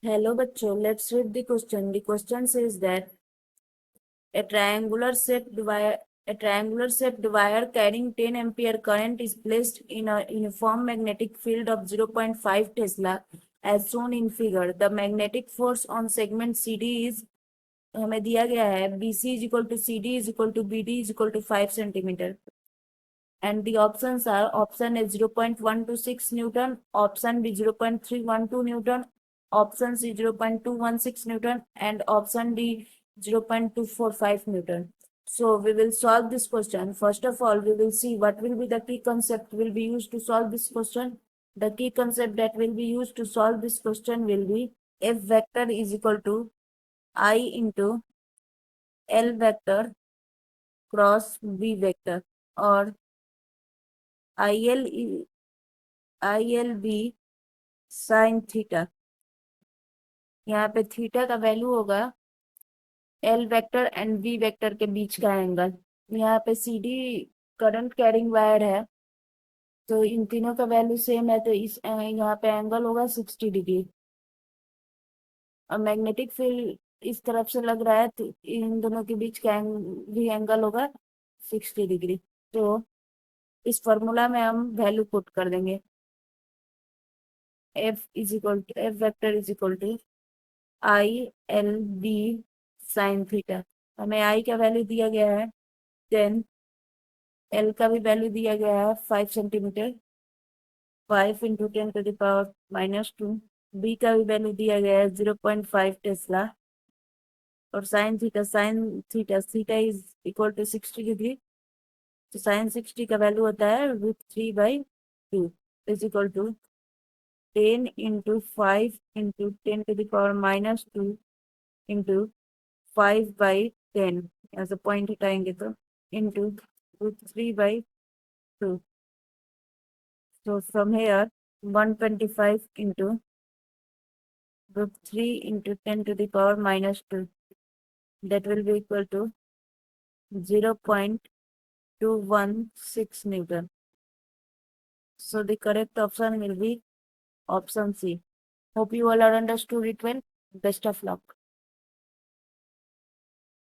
Hello, bachcho. Let's read the question. The question says that a triangular shaped wire carrying 10 ampere current is placed in a uniform magnetic field of 0.5 Tesla as shown in figure. The magnetic force on segment CD is हमें दिया गया है BC is equal to CD is equal to BD is equal to 5 centimeter. And the options are option A 0.126 Newton, option B 0.312 Newton, option C 0.216 Newton, and option D 0.245 Newton. So we will solve this question. First of all, we will see what will be the key concept will be used to solve this question. The key concept that will be used to solve this question will be F vector is equal to I into L vector cross B vector, or IL ILB sine theta. यहाँ पे theta का value होगा L vector and V vector के बीच का angle. यहाँ पे CD current carrying wire है, तो इन तीनों का वैल्यू सेम है, तो इस यहाँ पे एंगल होगा 60 डिग्री. और मैग्नेटिक फील्ड इस तरफ से लग रहा है, तो इन दोनों के बीच का भी एंगल होगा 60 डिग्री. तो इस फॉर्मूला में हम वैल्यू पुट कर देंगे. F vector is equal to ILB sine theta. हमें I का वैल्यू दिया गया है 10, L का भी वैल्यू दिया गया है 5 सेंटीमीटर, 5 इंटू 10⁻⁻². B का भी वैल्यू दिया गया है 0.5 टेस्ला. और sine theta is equal to 60 degree. तो साइन 60 का वैल्यू होता है √3/2 is equal to 10 into 5 into 10⁻⁻² into 5/10. यहाँ से पॉइंट हटाएंगे तो into √3/2. So from here 125 into √3 into 10⁻⁻², that will be equal to 0.216 Newton. So the correct option will be option C. Hope you all are understood it well. Best of luck.